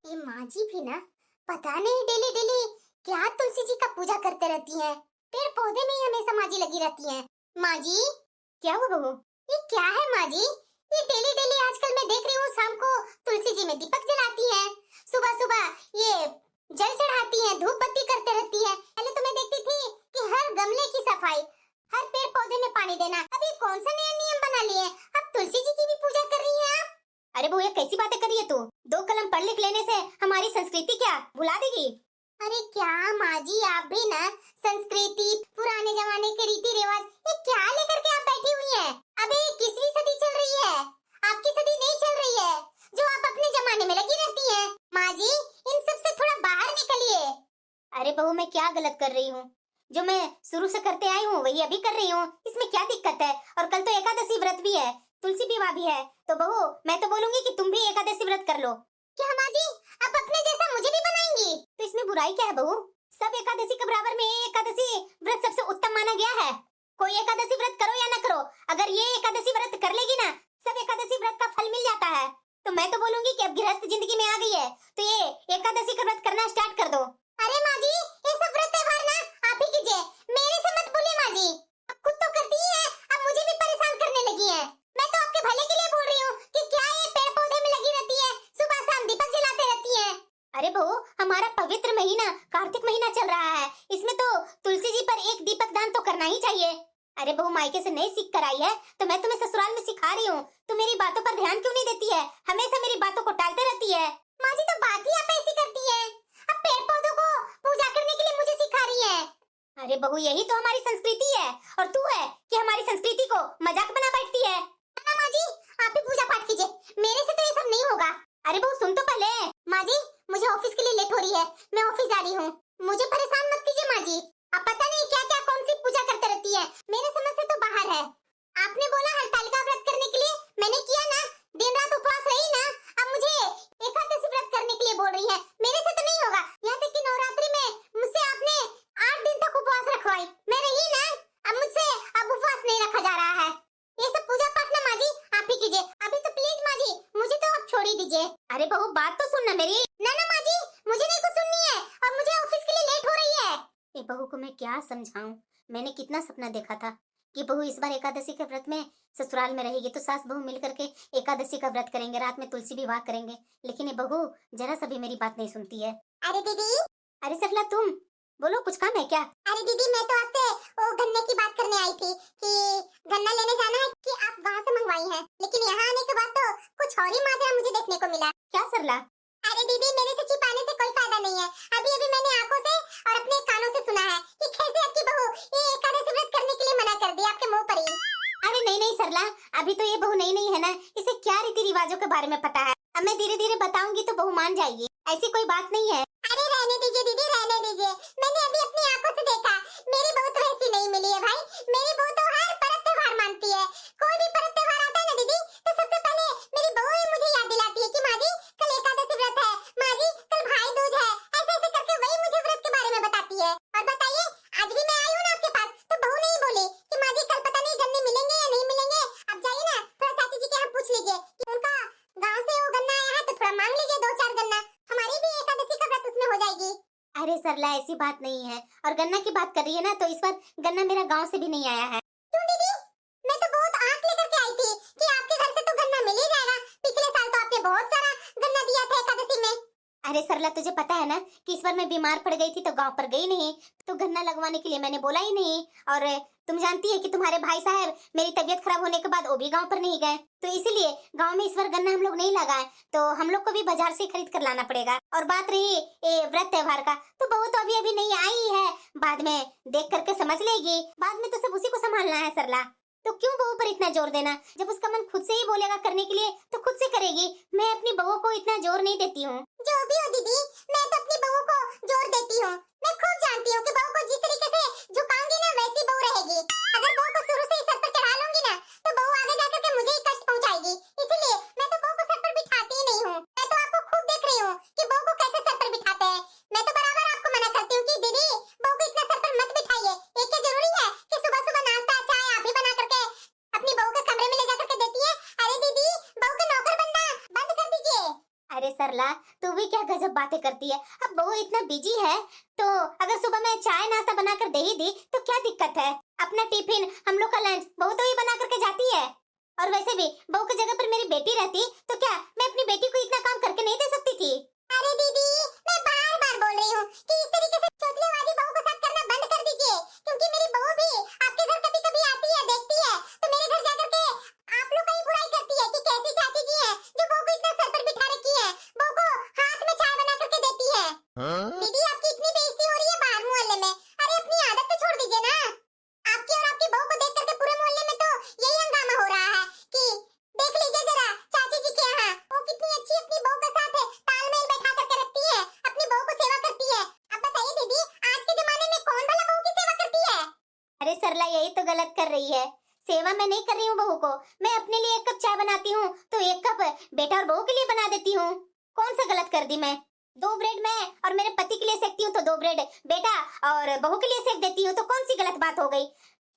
ये माँ जी भी ना, पता नहीं डेली डेली क्या तुलसी जी का पूजा करते रहती हैं। पेड़ पौधे में ही हमेशा माँ जी लगी रहती हैं। माँ जी, क्या हुआ बहू? ये क्या है माँ जी? ये डेली डेली आजकल मैं देख रही हूँ शाम को तुलसी जी में दीपक जलाती हैं, सुबह सुबह ये जल चढ़ाती हैं, धूप बत्ती करते रहती हैं। पहले तो मैं देखती थी कि हर गमले की सफाई, हर पेड़ पौधे में पानी देना। अब ये कौन सा नया नियम बना लिए? अब तुलसी जी की भी पूजा कर रही हैं आप? अरे वो ये कैसी बातें कर रही है तू? 2 कलम पढ़ लिख लेने से हमारी संस्कृति क्या भुला देगी? अरे क्या माँ जी, आप भी ना संस्कृति, पुराने जमाने के रीति रिवाज, ये क्या लेकर के आप बैठी हुई हैं? अबे 21वीं सदी चल रही है, आपकी सदी नहीं चल रही है जो आप अपने जमाने में लगी रहती हैं। माँ जी, इन सब से थोड़ा बाहर निकलिए। अरे बहू, मैं क्या गलत कर रही हूँ? जो मैं शुरू से करते आई हूँ वही अभी कर रही हूँ, इसमें क्या दिक्कत है? और कल तो एकादशी व्रत भी है, तुलसी विवाह भी है, तो बहू मैं तो बोलूंगी कि तुम भी एकादशी व्रत कर लो। क्या माँ जी, आप अपने जैसा मुझे भी बनाएंगी? तो इसमें बुराई क्या है बहू? सब एकादशी के बराबर में एकादशी व्रत सबसे उत्तम माना गया है। कोई एकादशी व्रत करो या ना करो, अगर ये एकादशी व्रत कर लेगी ना, सब एकादशी व्रत का फल मिल जाता है। तो मैं तो बोलूंगी कि अब गृहस्थ जिंदगी में आ गई है तो ये एकादशी का व्रत करना स्टार्ट कर दो। अरे माँ जी, ये सब व्रत त्योहार ना आप ही कीजिए, मेरे से मत बोलिए माँ जी। आप खुद तो करती ही हैं, अब मुझे भी परेशान करने लगी हैं। मैं तो आपके भले के लिए बोल रही हूँ कि क्या ये पेड़ पौधे में लगी रहती है, सुबह शाम दीपक जलाते रहती है। अरे बहू, हमारा पवित्र महीना कार्तिक महीना चल रहा है, इसमें तो तुलसी जी पर एक दीपक दान तो करना ही चाहिए। अरे बहू, मायके से नहीं सीख कर आई है तो मैं तुम्हें ससुराल में सिखा रही हूँ, तो मेरी बातों पर ध्यान क्यों नहीं देती है? हमेशा मेरी बातों को टालते रहती है। माँ जी, तो बात ही आप ऐसी करती है, अब पेड़ पौधों को पूजा करने के लिए मुझे सिखा रही है। अरे बहू, यही तो हमारी संस्कृति है, और तू है कि हमारी संस्कृति को मजाक बना बैठती है। ना माँ जी, आप ही पूजा पाठ कीजिए, मेरे से तो ये सब नहीं होगा। अरे बहू सुन तो पहले। माँ जी, मुझे ऑफिस के लिए लेट हो रही है, मैं ऑफिस जा रही हूँ, मुझे परेशान मत कीजिए माँ जी। अब पता नहीं क्या क्या कौन सी पूजा करते रहती है, मेरे समझ से तो बाहर है। आपने बोला हरतालिका व्रत करने के लिए, मैंने किया ना, दिन रात उपवास रही ना, अब मुझे एकादशी व्रत करने के लिए बोल रही है, मेरे से तो नहीं होगा। यहाँ तक कि नवरात्रि में मुझसे आपने 8 दिन तक उपवास रखवाई, मैं रही ना, अब मुझसे अब उपवास नहीं रखा जा रहा है। ये सब पूजा पाठ ना माँ जी आप ही कीजिए, अभी तो प्लीज माँ जी मुझे तो आप छोड़ ही दीजिए। अरे बहू, बात तो सुनना मेरी। ना ना माँ जी, मुझे नहीं कुछ सुननी है, और मुझे ऑफिस के लिए लेट हो रही है। ये बहू को मैं क्या समझाऊं? मैंने कितना सपना देखा था कि बहू इस बार एकादशी के व्रत में ससुराल में रहेगी, तो सास बहू मिल करके एकादशी का व्रत करेंगे, रात में तुलसी विवाह करेंगे, लेकिन ये बहू जरा सा भी मेरी बात नहीं सुनती है। अरे दीदी। अरे सरला, तुम बोलो, कुछ काम है क्या? अरे दीदी, मैं तो आपसे वो गन्ने की बात करने आई थी कि गन्ना लेने जाना है कि आप वहाँ से मंगवाई हैं, लेकिन यहाँ आने के बाद तो कुछ और ही माजरा मुझे देखने को मिला। क्या सरला? अरे दीदी, मेरे से छिपाने से कोई फायदा नहीं है, अभी अभी मैंने आंखों से और अपने कानों से सुना है कि कैसे आपकी बहू ये एकादशी व्रत करने के लिए मना कर दी आपके मुंह पर ही। अरे नहीं नहीं सरला, अभी तो ये बहू नई नई है ना, इसे क्या रीति रिवाजों के बारे में पता है। अब मैं धीरे धीरे बताऊंगी तो बहू मान जाएगी, ऐसी कोई बात नहीं है। अरे रहने दीजिए दीदी, रहने दीजिए, मैंने अभी अपनी आंखों से देखा, मेरी बहू तो ऐसी नहीं मिली है भाई, मेरी बहू तो हर पर्व त्योहार मानती है। कोई भी पर्व त्योहार आता है ना दीदी, तो सबसे पहले मेरी बहू ही मुझे याद दिलाती है कि माँ जी कल एकादशी व्रत है, माँ जी कल भाई दूज है, ऐसे ऐसे करके वही मुझे व्रत के बारे में बताती है। और बताइए, आज भी मैं आई हूँ ना आपके पास, तो बहू नहीं बोली कि माँ जी कल पता नहीं गन्ने मिलेंगे या नहीं मिलेंगे, आप जाइए ना थोड़ा चाची जी के यहाँ पूछ लीजिए कि उनका गाँव से वो गन्ना आया है, तो थोड़ा मांग लीजिए 2-4 गन्ना, हमारी भी एकादशी का व्रत उसमें हो जाएगी। अरे सरला, ऐसी बात नहीं है, और गन्ना की बात कर रही है ना, तो इस बार गन्ना मेरा गांव से भी नहीं आया है। क्यों दीदी? मैं तो बहुत आस लेकर के आई थी कि आपके घर से तो गन्ना मिल ही जाएगा, पिछले साल तो आपने बहुत सारा गन्ना दिया था एकादशी में। अरे सरला, तुझे पता है ना कि इस बार मैं बीमार पड़ गई थी तो गांव पर गई नहीं, तो गन्ना लगवाने के लिए मैंने बोला ही नहीं। और तुम जानती है कि तुम्हारे भाई साहब मेरी तबीयत खराब होने के बाद वो भी गांव पर नहीं गए, तो इसीलिए गांव में इस बार गन्ना हम लोग नहीं लगाए, तो हम लोग को भी बाजार से खरीद कर लाना पड़ेगा। और बात रही व्रत त्योहार का, तो बहू तो अभी अभी नहीं आई है, बाद में देख करके समझ लेगी, बाद में तो सब उसी को संभालना है सरला। तो क्यों बहू पर इतना जोर देना? जब उसका मन खुद से ही बोलेगा करने के लिए तो खुद से करेगी, मैं अपनी बहू को इतना जोर नहीं देती हूँ। जो भी हो दीदी, मैं तो अपनी बहू को जोर देती हूँ, मैं खुद जानती हूँ कि बहू को जिस तरीके से झुकाऊंगी ना वैसी बहू रहेगी। अगर बहू को शुरू से ही सर पर चढ़ा लूंगी ना, तो बहू आगे जाकर के मुझे ही कष्ट पहुँचाएगी, इसलिए मैं तो बहू को सर पर बिठाती ही नहीं हूँ। मैं तो आपको खुद देख रही हूँ कि बहू को कैसे सर पर बिठाते हैं, मैं तो बराबर आपको मना करती हूँ कि दीदी बहू को इतना सर पर मत बिठाइए, ये क्या जरूरी है कि सुबह सुबह नाश्ता चाय आप ही बना करके अपनी बहू के कमरे में ले जाकर के देती है? अरे दीदी, बहू के नौकर बनना बंद कर दीजिए। अरे सर सरला, तू भी क्या गजब बातें करती है। अब बहू इतना बिजी है तो अगर सुबह मैं चाय नाश्ता बनाकर दे ही दी तो क्या दिक्कत है। अपना टिफिन, हम लोग का लंच बहू तो ही बना करके जाती है। और वैसे भी बहू की जगह पर मेरी बेटी रहती तो क्या मैं अपनी बेटी को इतना काम करके नहीं दे सकती थी। अरे दीदी, मैं बार बार बोल रही हूँ कि इस तरीके से चोचलेबाजी बहू के साथ करना बंद कर दीजिए, क्योंकि मेरी बहू भी आपके घर कभी कभी आती है, देखती है तो मेरे घर जाकर के आप लोग का ही बुराई करती है कि कैसी चाची जी है जो बहू को इतना सर पर बिठा रखी है, बहू को हाथ में चाय बना करके देती है। दीदी, आपकी इतनी बेइज्जती हो रही है बाहर मोहल्ले में, अरे अपनी आदत तो छोड़ दीजिए ना। आपकी और आपकी बहू को देख करके पूरे मोहल्ले में तो यही हंगामा हो रहा है कि देख लीजिए जरा चाची जी के यहाँ वो कितनी अच्छी अपनी बहू के साथ तालमेल बैठा करके रखती है, अपनी बहू को सेवा करती है। अब बताइए दीदी, आज के जमाने में कौन भला बहू की सेवा करती है? अरे सरला, यही तो गलत कर रही है। सेवा मैं नहीं कर रही हूँ बहू को, मैं अपने लिए एक कप चाय बनाती हूँ तो एक कप बेटा और बहू के लिए बना देती हूँ। कौन सा गलत कर दी मैं? 2 ब्रेड मैं और मेरे पति के लिए सेकती हूँ तो 2 ब्रेड बेटा और बहू के लिए सेक देती हूँ, तो कौन सी गलत बात हो गई?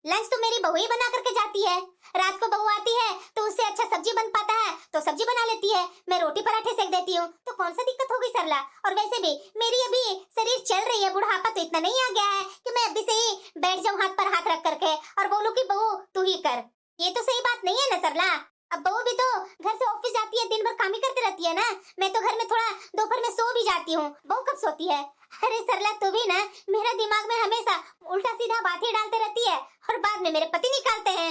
लंच तो मेरी बहू ही बना करके जाती है। रात को बहू आती है तो उससे अच्छा सब्जी बन पाता है तो सब्जी बना लेती है, मैं रोटी पराठे सेक देती हूँ, तो कौन सा दिक्कत हो गई सरला? और वैसे भी मेरी अभी शरीर चल रही है, बुढ़ापा तो इतना नहीं आ गया है कि मैं अभी से ही बैठ जाऊँ हाथ पर हाथ रख करके और बोलूं कि बहू तू ही कर। ये तो सही बात नहीं है ना सरला। अब बहू भी तो घर से ऑफिस जाती है, दिन भर काम ही करती रहती है ना। मैं तो घर में थोड़ा दोपहर में सो भी जाती हूँ, बहू कब सोती है? अरे सरला, तू भी ना मेरा दिमाग में हमेशा उल्टा सीधा बातें डालते रहती है और बाद में मेरे पति निकालते हैं।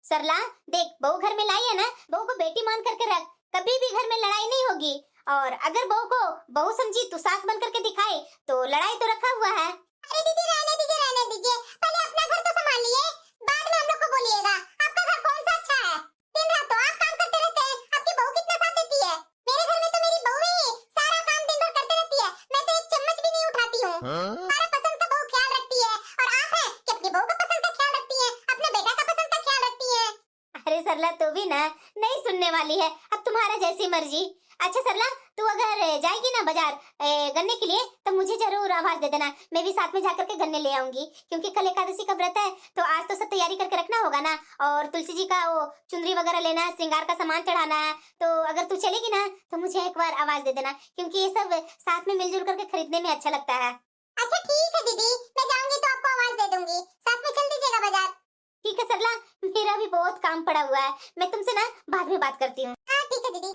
सरला देख, बहू घर में लाई है ना, बहू को बेटी मान करके रख, कभी भी घर में लड़ाई नहीं होगी। और अगर बहू को बहू समझी तू सास बन करके दिखाए तो लड़ाई तो रखा हुआ है। अरे दीदी, रहने दीजिए, पहले अपना घर तो संभालिए, बाद में हम लोग को बोलिएगा। आपका घर कौन सा अच्छा है? दिन रात तो आप काम करते रहते हैं, आपकी बहू कितना साथ देती है। मेरे घर में तो मेरी बहू ही सारा काम दिन भर करते रहती है, मैं तो एक चम्मच भी नहीं उठाती हूँ। हमारा पसंद का बहू ख्याल रखती है और आप है कि अपनी बहू का पसंद का ख्याल रखती है, अपने बेटा का पसंद का ख्याल रखती है। अरे सरला, तू भी ना नहीं सुनने वाली है, अब तुम्हारा जैसी मर्जी। अच्छा सरला, तू अगर जाएगी ना बाजार गन्ने के लिए तो मुझे जरूर आवाज दे देना, मैं भी साथ में जाकर के गन्ने ले आऊंगी, क्योंकि कल एकादशी का व्रत है तो आज तो सब तैयारी करके रखना होगा ना। और तुलसी जी का वो चुनरी वगैरह लेना है, श्रृंगार का सामान चढ़ाना है, तो अगर तू चलेगी ना तो मुझे एक बार आवाज दे देना, क्योंकि ये सब साथ में मिलजुल करके खरीदने में अच्छा लगता है। अच्छा ठीक है दीदी, मैं जाऊंगी तो आपको आवाज दे दूंगी, साथ में चल दीजिएगा बाजार। ठीक है सरला, मेरा भी बहुत काम पड़ा हुआ है, मैं तुमसे ना बाद में बात करती हूँ। हाँ ठीक है दीदी,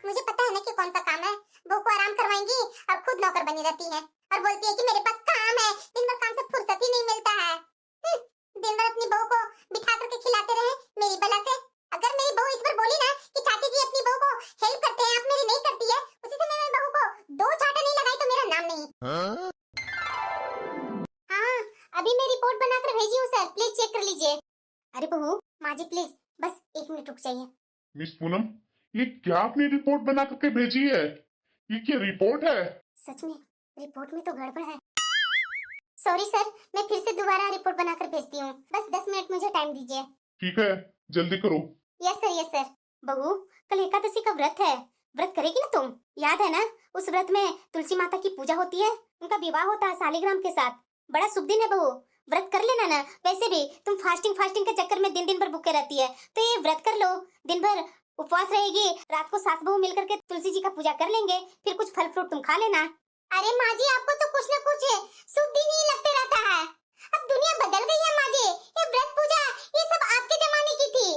मुझे पता है ना कि कौन सा काम है। बहू को आराम करवाएंगी और खुद नौकर बनी रहती है और बोलती है कि मेरे पास काम है, दिन भर काम से फुर्सत ही नहीं मिलता है। दिन भर अपनी बहू को बिठा करके खिलाते रहे मेरी बला से। अगर मेरी बहू इस बार बोली ना कि चाची जी अपनी बहू को हेल्प करते हैं, आप मेरी नहीं करती है, उसी समय मैं बहू को 2 चाटा नहीं लगाई तो मेरा नाम नहीं। हाँ, अभी मैं रिपोर्ट बनाकर भेजी हूँ सर, प्लीज चेक कर लीजिए। अरे बहू, माँ जी प्लीज बस 1 मिनट रुक जाइए। मिस पूनम, ये क्या आपने रिपोर्ट बना करके भेजी है? ये क्या रिपोर्ट है? सच में रिपोर्ट में तो गड़बड़ है। सॉरी सर, मैं फिर से दोबारा रिपोर्ट बनाकर भेजती हूँ, बस 10 मिनट मुझे टाइम दीजिए। ठीक है, जल्दी करो। Yes sir, yes sir. बहू, कल एकादशी का व्रत है, व्रत करेगी ना तुम? याद है ना, उस व्रत में तुलसी माता की पूजा होती है, उनका विवाह होता है शालिग्राम के साथ, बड़ा शुभ दिन है बहू, व्रत कर लेना ना। वैसे भी तुम फास्टिंग के चक्कर में दिन दिन भर भूखे रहती है, तो ये व्रत कर लो, दिन भर उपवास रहेगी, रात को सास बहू मिलकर के तुलसी जी का पूजा कर लेंगे, फिर कुछ फल फ्रूट तुम खा लेना। अरे माँ जी, आपको तो कुछ न कुछ शुभ दिन ही लगते रहता है, अब दुनिया बदल गई है माँ जी, ये व्रत पूजा ये सब आपके जमाने की थी।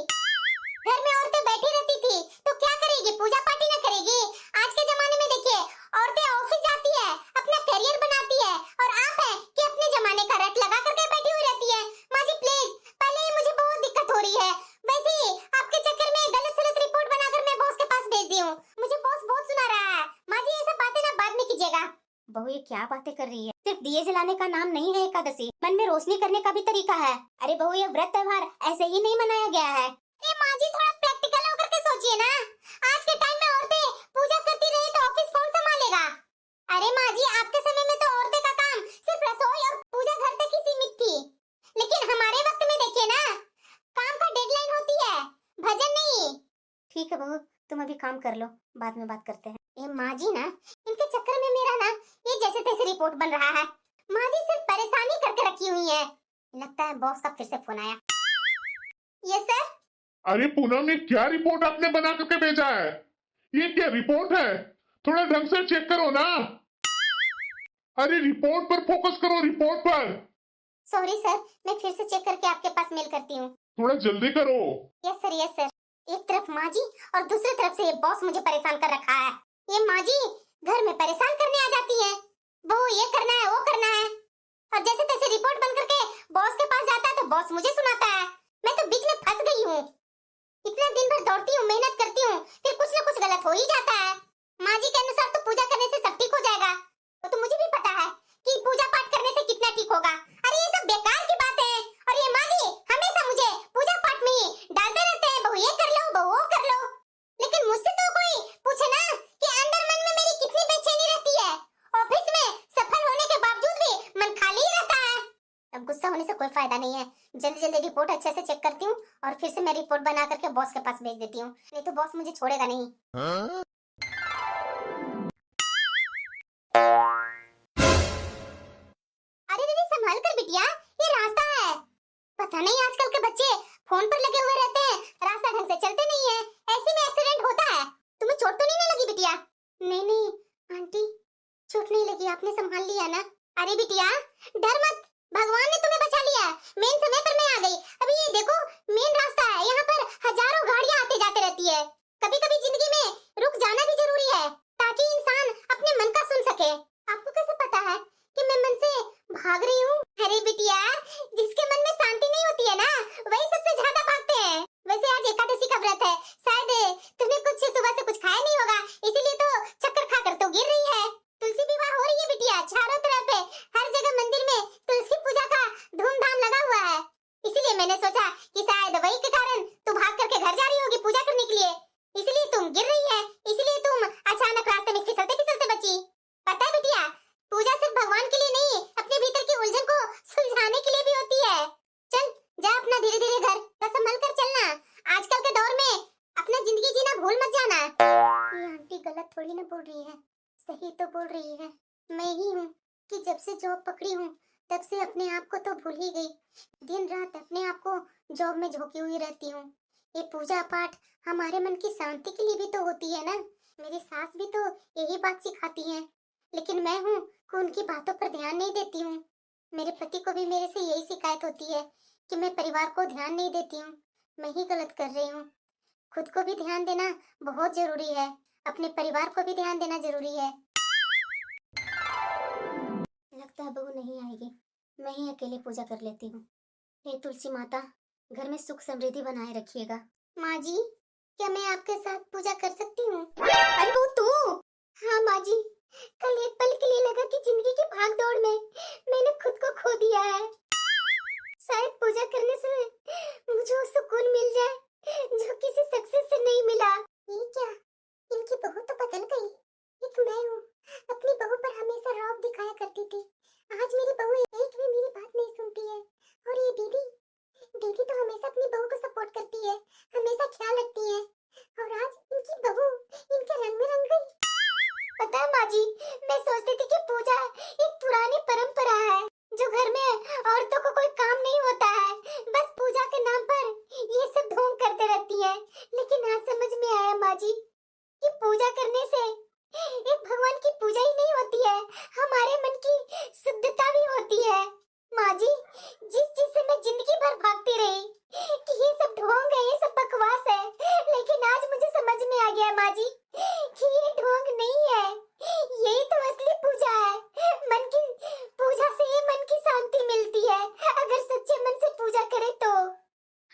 घर में औरतें बैठी रहती थी तो क्या करेगी, पूजा पाठी ना करेगी। आज के जमाने में देखिए, औरतें ऑफिस जाती है, अपना करियर बनाती है, और आप है कि अपने जमाने का रट लगा करके बैठी हुई रहती है। माँ जी प्लीज, पहले ही मुझे बहुत दिक्कत हो रही है, वैसे आपके चक्कर में गलत सलत रिपोर्ट बनाकर मैं बॉस के पास भेज दी हूँ, मुझे बॉस बहुत सुना रहा है। माँ जी ये सब बातें ना बाद में कीजिएगा। बहू ये क्या बातें कर रही है, सिर्फ दिए जलाने का नाम नहीं है एकादशी, मन में रोशनी करने का भी तरीका है। अरे बहू, ये व्रत त्योहार ऐसे ही नहीं मनाया गया है। अरे माँ जी, थोड़ा प्रैक्टिकल होकर के सोचिए ना, आज के टाइम में औरतें पूजा करती रही तो ऑफिस कौन संभालेगा। अरे माँ जी, आपके समय में तो औरतें का काम सिर्फ रसोई और पूजा घर तक ही सीमित थी, लेकिन हमारे वक्त में देखिए ना, काम का डेडलाइन होती है, भजन नहीं। ठीक है बहू, तुम अभी काम कर लो, बाद में बात करते हैं। ये माँ जी ना, इनके चक्कर में मेरा ना ये जैसे तैसे रिपोर्ट बन रहा है। माँ जी सिर्फ परेशानी करके रखी हुई है, लगता है बॉस का फिर से फोन आया। Yes sir. अरे पूनम, ये क्या रिपोर्ट आपने बना करके भेजा है? ये क्या रिपोर्ट है? थोड़ा ढंग से चेक करो ना। अरे रिपोर्ट पर फोकस करो, रिपोर्ट पर। सॉरी सर, मैं फिर से चेक करके आपके पास मेल करती हूँ। थोड़ा जल्दी करो। Yes sir, yes sir. एक तरफ माँ जी और दूसरी तरफ से ये बॉस मुझे परेशान कर रखा है। ये माँ जी घर में परेशान करने आ जाती है, वो ये करना है वो करना है, और जैसे तैसे रिपोर्ट बन करके बॉस के पास जाता है तो बॉस मुझे सुनाता है। मैं तो बीच में फंस गई हूँ। इतना दिन भर दौड़ती हूँ, मेहनत करती हूँ, फिर कुछ ना कुछ गलत हो ही जाता है। माँ जी के अनुसार तो पूजा करने से सब ठीक हो जाएगा, तो मुझे भी पता है कि पूजा पाठ करने से कितना ठीक होगा। अरे ये सब बेकार की बातें हैं, और ये माँ जी हमेशा मुझे पूजा पाठ में ही डालते रहते हैं, बहू ये कर लो बहू वो कर लो। लेकिन मुझसे तो कोई पूछे ना कि अंदर मन में मेरी कितनी बेचैनी रहती है। ऑफिस में सफल होने के बावजूद भी मन खाली ही रहता है। अब गुस्सा होने से कोई फायदा नहीं है, जल्दी जल्दी रिपोर्ट अच्छे से चेक करती हूँ और फिर से मैं रिपोर्ट बना करके बॉस के पास भेज देती हूँ, नहीं तो बॉस मुझे छोड़ेगा नहीं। अरे दीदी संभाल कर बिटिया, ये रास्ता है। पता नहीं आजकल के बच्चे फोन पर लगे हुए रहते हैं, रास्ता ढंग से चलते नहीं है, ऐसे में एक्सीडेंट होता है। तुम्हें चोट तो नहीं ना लगी बिटिया? नहीं नहीं आंटी, चोट नहीं लगी, आपने संभाल लिया ना। अरे बिटिया डर मत, भगवान ने तुम्हें बचा लिया। मेन समय पर मैं आ गई। अभी ये देखो मेन रास्ता है, यहाँ पर हजारों गाड़ियाँ आते जाते रहती है। कभी कभी जिंदगी में रुक जाना भी जरूरी है, ताकि इंसान अपने मन का सुन सके। आपको कैसे पता है कि मैं मन से भाग रही हूँ? अरे बिटिया जिसके मन में शांति नहीं होती है ना, वही सबसे ज्यादा भागते हैं। वैसे आज एकादशी का व्रत है, शायद तुमने कुछ सुबह से कुछ खाया नहीं होगा, इसीलिए तो चक्कर खाकर तो गिर रही है। तुलसी विवाह हो रही है बिटिया, चारों तरफ हर जगह मंदिर में तुलसी पूजा का धूमधाम लगा हुआ है, इसीलिए मैंने सोचा कि शायद वही के कारण तू भाग करके घर जा रही होगी पूजा करने के लिए, इसलिए तुम गिर रही है, इसलिए तुम अचानक रास्ते में फिसलते फिसलते बची। पता है बिटिया, पूजा सिर्फ भगवान के लिए नहीं, अपने भीतर की उलझन को सुलझाने के लिए भी होती है। चल जा अपना धीरे धीरे घर का संभल कर चलना, आजकल के दौर में अपना जिंदगी जीना भूल मत जाना। ये आंटी गलत थोड़ी ना बोल रही है, सही तो बोल रही है। मैं ही हूँ कि जब से जॉब पकड़ी हूँ तब से अपने आप को तो भूल ही गई, दिन रात अपने आप को जॉब में झोंकी हुई रहती हूँ। ये पूजा पाठ हमारे मन की शांति के लिए भी तो होती है ना। मेरी सास भी तो यही बात सिखाती है, लेकिन मैं हूँ कि उनकी बातों पर ध्यान नहीं देती हूँ। मेरे पति को भी मेरे से यही शिकायत होती है कि मैं परिवार को ध्यान नहीं देती हूँ। मैं ही गलत कर रही हूँ। खुद को भी ध्यान देना बहुत जरूरी है, अपने परिवार को भी ध्यान देना जरूरी है। लगता है बहू नहीं आएगी, मैं ही अकेले पूजा कर लेती हूँ। हे तुलसी माता, घर में सुख समृद्धि बनाए रखिएगा। माँ जी क्या मैं आपके साथ पूजा कर सकती हूँ? अरे बहू तू? हाँ माँ जी, कल एक पल के लिए लगा कि जिंदगी की भाग दौड़ में मैंने खुद को खो दिया है। शायद पूजा करने से मुझे वो सुकून मिल जाए जो किसी सक्सेस से नहीं मिला। ये क्या, इनकी बहू तो बदल गई। एक मैं हूँ, अपनी बहू पर हमेशा रौब दिखाया करती थी, आज मेरी बहू एक भी मेरी बात नहीं सुनती है। और ये दीदी, दीदी तो हमेशा अपनी बहू को सपोर्ट करती है, हमेशा ख्याल रखती है, और आज इनकी बहू इनके रंग में रंग गई। पता है माँ जी, मैं सोचती थी कि पूजा एक पुरानी परंपरा है जो घर में औरतों को कोई काम नहीं होता है, बस पूजा के नाम पर ये सब ढोंग करते रहती है। लेकिन आज समझ में आया माँ जी कि पूजा करने से एक भगवान की पूजा ही नहीं होती है, हमारे मन की शुद्धता भी होती है। माँ जी जिस चीज से मैं जिंदगी भर भागती रही कि ये सब ढोंग है, ये सब बकवास है, लेकिन आज मुझे समझ में आ गया माँ जी कि ये ढोंग नहीं है, यही तो असली पूजा है। मन की पूजा से ही मन की शांति मिलती है, अगर सच्चे मन से पूजा करे तो।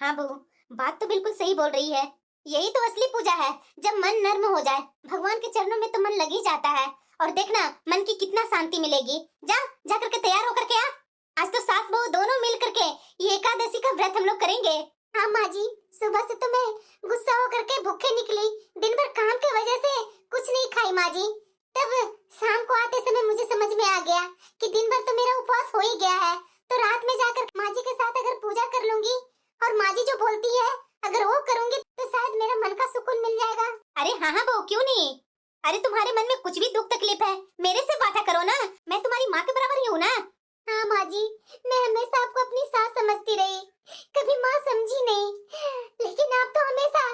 हाँ बहू, बात तो बिल्कुल सही बोल रही है, यही तो असली पूजा है। जब मन नर्म हो जाए भगवान के चरणों में तो मन लग ही जाता है, और देखना मन की कितना शांति मिलेगी। जा जा करके तैयार होकर के आ, आज तो सास बहू दोनों मिल करके ये एकादशी का व्रत हम लोग करेंगे। हाँ माँ जी, सुबह से तो मैं गुस्सा होकर के भूखे निकली, दिन भर काम की वजह से कुछ नहीं खाई माँ जी। तब शाम को आते समय मुझे समझ में आ गया कि दिन भर तो मेरा उपवास हो ही गया है, तो रात में जाकर माँ जी के साथ अगर पूजा कर लूंगी और माँ जी जो बोलती है अगर वो करूंगी तो शायद मेरा मन का सुकून मिल जाएगा। अरे हाँ हाँ बहू, क्यों नहीं? अरे तुम्हारे मन में कुछ भी दुख तकलीफ है मेरे से बात करो ना, मैं तुम्हारी माँ के बराबर ही हूँ ना। हाँ माँ जी, मैं हमेशा आपको अपनी सास समझती रही, कभी माँ समझी नहीं, लेकिन आप तो हमेशा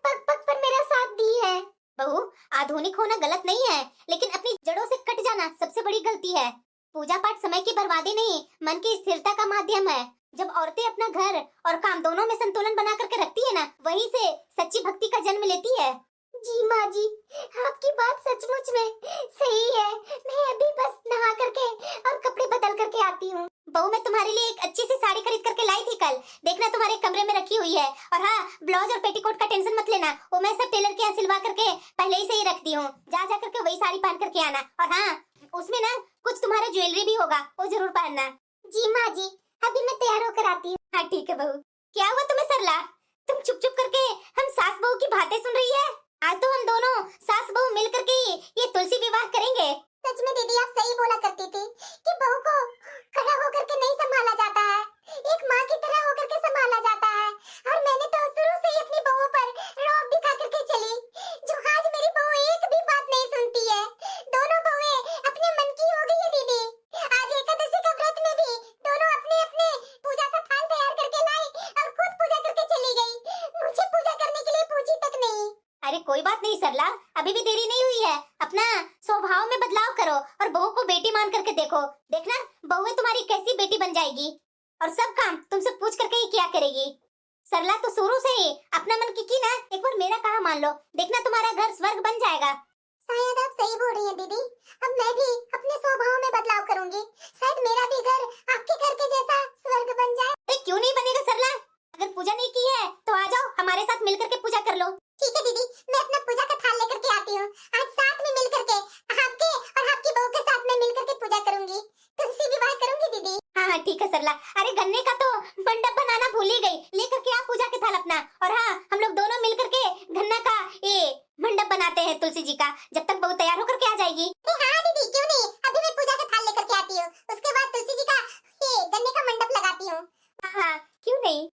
पग पग पर मेरा साथ दी है। बहू, आधुनिक होना गलत नहीं है, लेकिन अपनी जड़ों से कट जाना सबसे बड़ी गलती है। पूजा पाठ समय की बर्बादी नहीं, मन की स्थिरता का माध्यम है। जब औरतें अपना घर और काम दोनों में संतुलन बना करके रखती है ना, वहीं से सच्ची भक्ति का जन्म लेती है। जी माँ जी, आपकी बात सचमुच में सही है। मैं अभी बस नहा करके और कपड़े बदल करके आती हूँ। बहू, मैं तुम्हारे लिए एक अच्छी सी साड़ी खरीद करके लाई थी कल, देखना तुम्हारे कमरे में रखी हुई है। और हाँ, ब्लाउज और पेटीकोट का टेंशन मत लेना, वो मैं सब टेलर के यहाँ सिलवा करके पहले ही से ही रखती हूँ। जा करके वही साड़ी पहन करके आना। और हाँ, उसमें ना कुछ तुम्हारा ज्वेलरी भी होगा, वो जरूर पहनना। जी माँ जी, अभी मैं तैयार होकर आती हूँ। हाँ ठीक है बहू। क्या हुआ तुम्हें सरला? तुम चुप चुप करके हम सास बहू की बातें सुन रही है? आज तो हम दोनों सास बहू मिल करके ये तुलसी विवाह करेंगे। सच में दीदी, आप सही बोला करती थी कि बहू को खड़ा होकर के नहीं संभाला जाता है, एक माँ की तरह होकर के संभाला जाता है। और मैंने तो शुरू से ही अपनी बहू पर रौब दिखा करके चली, जो आज मेरी बहू एक भी बात नहीं सुनती है। दोनों बहुएं अपने मन की हो गई है दीदी। आज एकादशी का व्रत में भी दोनों अपने अपने पूजा का थाल तैयार करके लाई और खुद पूजा करके चली गई, मुझे पूजा करने के लिए पूछी तक नहीं। अरे कोई बात नहीं सरला, अभी भी देरी नहीं हुई है। अपना स्वभाव में बदलाव करो और बहू को बेटी मान करके देखो। देखना बहू तुम्हारी कैसी बेटी बन जाएगी और सब काम तुमसे पूछ करके ही किया करेगी। सरला तो शुरू से ही अपना मन की ना, एक बार मेरा कहा मान लो, देखना तुम्हारा घर स्वर्ग बन जाएगा। शायद आप सही बोल रही हैं दीदी, अब मैं भी अपने स्वभाव में बदलाव करूंगी, शायद मेरा भी घर आपके घर के जैसा स्वर्ग बन जाए। अरे क्यों नहीं बनेगा सरला? अगर पूजा नहीं की है तो आ जाओ, हमारे साथ मिलकर के पूजा कर लो। ठीक है दीदी, मैं अपना पूजा का थाल लेकर के आती हूँ। आज साथ में मिल करके आपके और आपकी बहू के साथ में मिल करके पूजा करूंगी, तुलसी विवाह करूंगी दीदी। हाँ ठीक है सरला। अरे गन्ने का तो मंडप बनाना भूल ही गई, लेकर के आप पूजा के थाल अपना। और हाँ, हम लोग दोनों मिल करके गन्ना का ये मंडप बनाते हैं तुलसी जी का, जब तक बहू तैयार होकर के आ जाएगी। हाँ दीदी, क्यों नहीं, अभी मैं पूजा का थाल लेकर के आती हूँ, उसके बाद तुलसी जी का ये गन्ने का मंडप लगाती हूँ। हाँ क्यों नहीं।